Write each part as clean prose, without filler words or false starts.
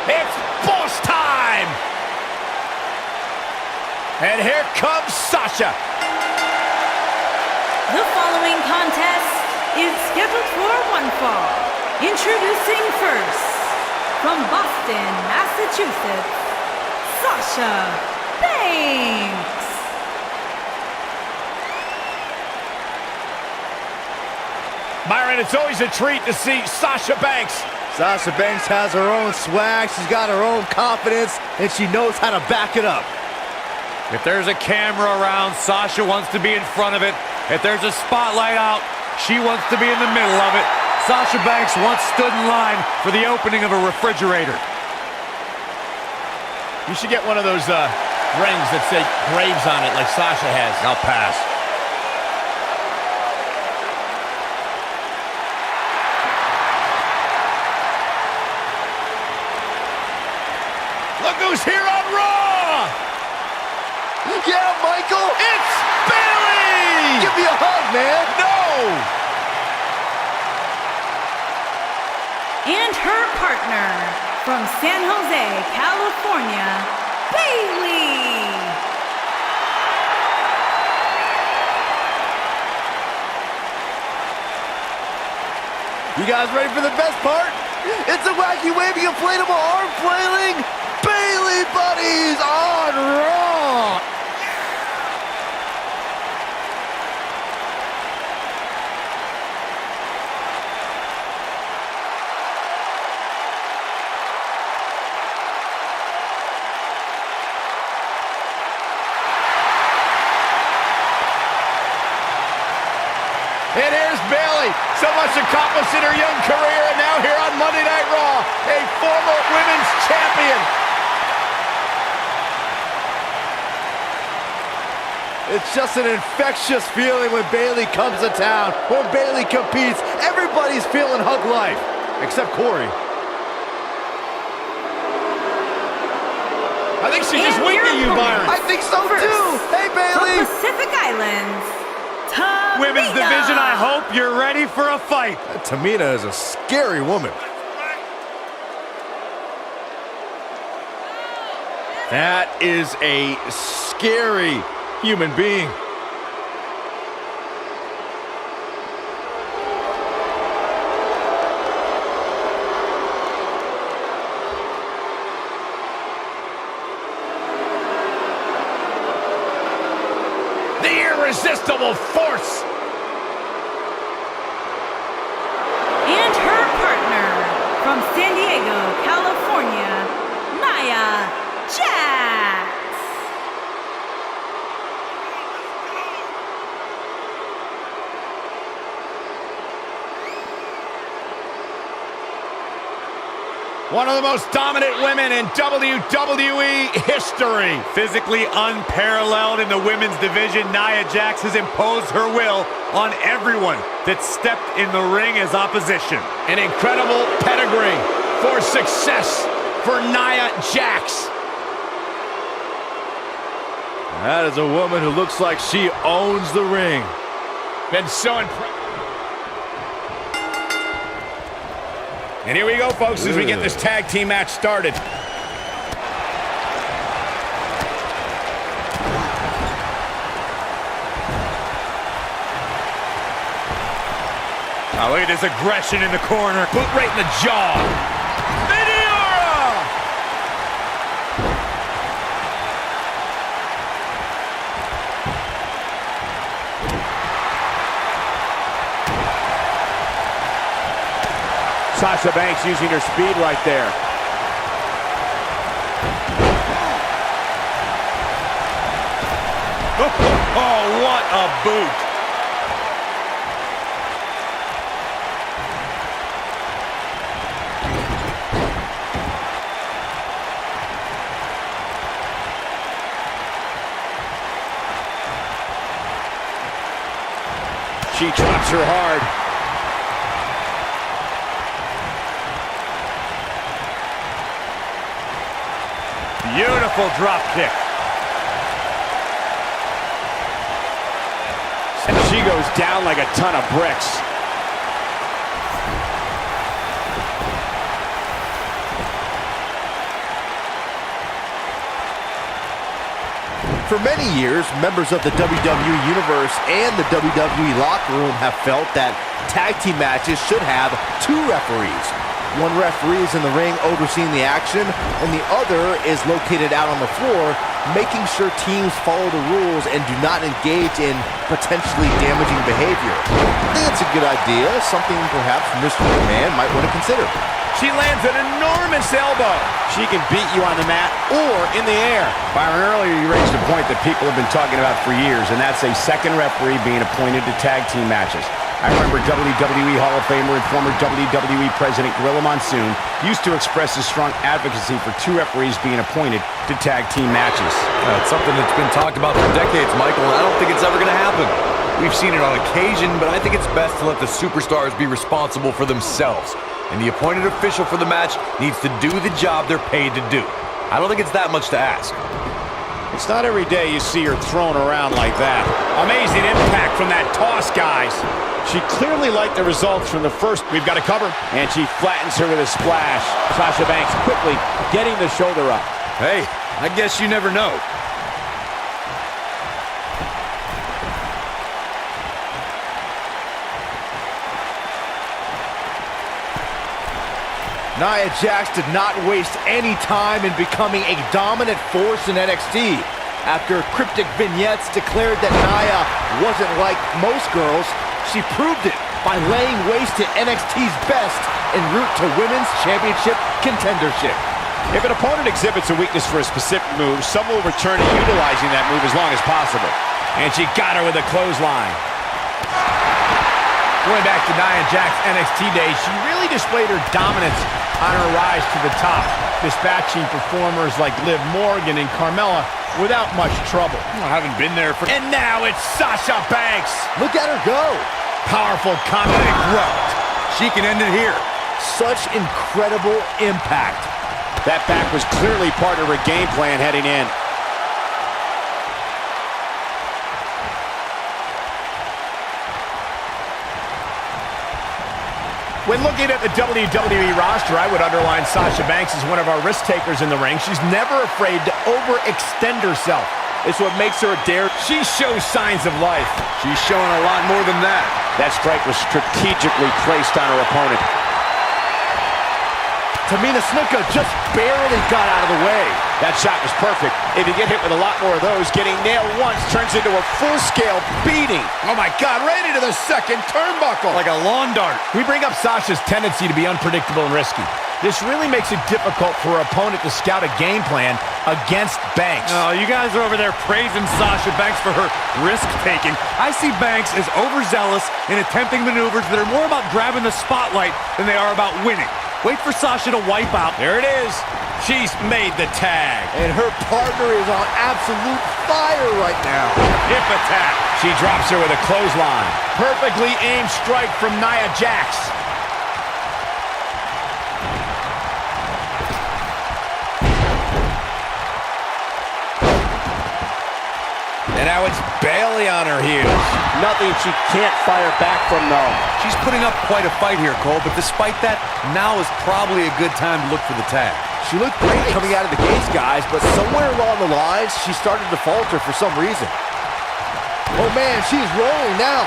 It's boss time! And here comes Sasha. The following contest is scheduled for one fall. Introducing first, from Boston, Massachusetts, Sasha Banks. Byron, it's always a treat to see Sasha Banks. Sasha Banks has her own swag, she's got her own confidence, and she knows how to back it up. If there's a camera around, Sasha wants to be in front of it. If there's a spotlight out, she wants to be in the middle of it. Sasha Banks once stood in line for the opening of a refrigerator. You should get one of those rings that say Graves on it like Sasha has. I'll pass. Look who's here on Raw! Yeah, Michael! It's Bayley! Give me a hug, man! No! And her partner, from San Jose, California, Bayley. You guys ready for the best part? It's a wacky, wavy, inflatable arm flailing Bayley buddies on Raw! And here's Bayley. So much accomplished in her young career, and now here on Monday Night Raw, a former women's champion. It's just an infectious feeling when Bayley comes to town. When Bayley competes, everybody's feeling hug life. Except Corey. I think she's just winking at you, Byron. I think so too. Hey, Bayley. From Pacific Islands, Tamina. Women's division, I hope you're ready for a fight. Tamina is a scary woman. That is a scary human being. The irresistible force. And her partner, from San Diego, California, Nia Jax. One of the most dominant women in WWE history. Physically unparalleled in the women's division, Nia Jax has imposed her will on everyone that stepped in the ring as opposition. An incredible pedigree for success for Nia Jax. That is a woman who looks like she owns the ring. Been so impressed. And here we go, folks, as we get this tag team match started. Oh, look at this aggression in the corner. Boot right in the jaw. Sasha Banks using her speed right there. Oh, what a boot. She drops her hard. Beautiful drop kick. And she goes down like a ton of bricks. For many years, members of the WWE Universe and the WWE locker room have felt that tag team matches should have two referees. One referee is in the ring overseeing the action, and the other is located out on the floor, making sure teams follow the rules and do not engage in potentially damaging behavior. I think it's a good idea, something perhaps Mr. McMahon might want to consider. She lands an enormous elbow. She can beat you on the mat or in the air. Byron, earlier you raised a point that people have been talking about for years, and that's a second referee being appointed to tag team matches. I remember WWE Hall of Famer and former WWE President Gorilla Monsoon used to express his strong advocacy for two referees being appointed to tag team matches. It's something that's been talked about for decades, Michael, and I don't think it's ever going to happen. We've seen it on occasion, but I think it's best to let the superstars be responsible for themselves. And the appointed official for the match needs to do the job they're paid to do. I don't think it's that much to ask. It's not every day you see her thrown around like that. Amazing impact from that toss, guys. She clearly liked the results from the first. We've got to cover. And she flattens her with a splash. Sasha Banks quickly getting the shoulder up. Hey, I guess you never know. Nia Jax did not waste any time in becoming a dominant force in NXT. After cryptic vignettes declared that Nia wasn't like most girls, she proved it by laying waste to NXT's best en route to Women's Championship contendership. If an opponent exhibits a weakness for a specific move, some will return to utilizing that move as long as possible. And she got her with a clothesline. Going back to Nia Jax's NXT days, she really displayed her dominance on her rise to the top, dispatching performers like Liv Morgan and Carmella without much trouble. I haven't been there for... And now it's Sasha Banks. Look at her go. Powerful combat growth. She can end it here. Such incredible impact. That back was clearly part of her game plan heading in. When looking at the WWE roster, I would underline Sasha Banks as one of our risk takers in the ring. She's never afraid to overextend herself. It's what makes her a dare. She shows signs of life. She's showing a lot more than that. That strike was strategically placed on her opponent. Tamina just barely got out of the way. That shot was perfect. If you get hit with a lot more of those, getting nailed once turns into a full-scale beating. Oh my God, right into the second turnbuckle. Like a lawn dart. We bring up Sasha's tendency to be unpredictable and risky. This really makes it difficult for her opponent to scout a game plan against Banks. Oh, you guys are over there praising Sasha Banks for her risk-taking. I see Banks as overzealous in attempting maneuvers that are more about grabbing the spotlight than they are about winning. Wait for Sasha to wipe out. There it is. She's made the tag. And her partner is on absolute fire right now. Hip attack. She drops her with a clothesline. Perfectly aimed strike from Nia Jax. And now it's Bayley on her heels. Nothing she can't fire back from, though. She's putting up quite a fight here, Cole, but despite that, now is probably a good time to look for the tag. She looked great coming out of the gates, guys, but somewhere along the lines, she started to falter for some reason. Oh, man, she's rolling now.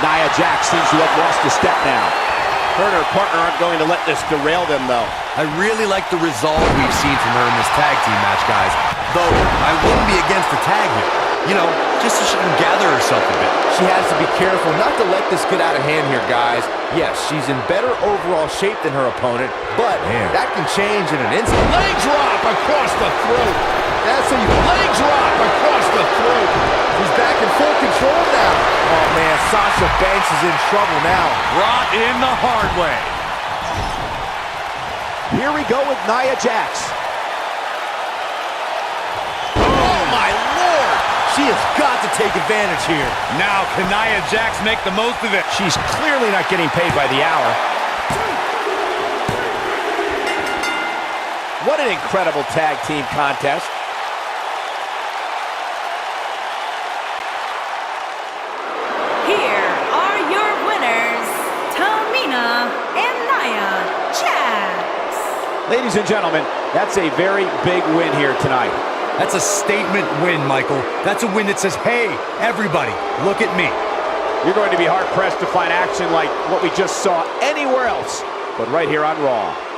Nia Jax seems to have lost a step now. Her and her partner aren't going to let this derail them, though. I really like the resolve we've seen from her in this tag team match, guys. Though, I wouldn't be against the tag here. You know, just so she can gather herself a bit. She has to be careful not to let this get out of hand here, guys. Yes, she's in better overall shape than her opponent, but that can change in an instant. Leg drop across the throat. That's how you... Leg drop across the throat. She's back in full control now. Oh, man, Sasha Banks is in trouble now. Brought in the hard way. Here we go with Nia Jax. Oh, my Lord. She has got to take advantage here. Now, can Nia Jax make the most of it? She's clearly not getting paid by the hour. What an incredible tag team contest. Here are your winners, Tamina and Nia Jax. Ladies and gentlemen, that's a very big win here tonight. That's a statement win, Michael. That's a win that says, hey, everybody, look at me. You're going to be hard-pressed to find action like what we just saw anywhere else, but right here on Raw.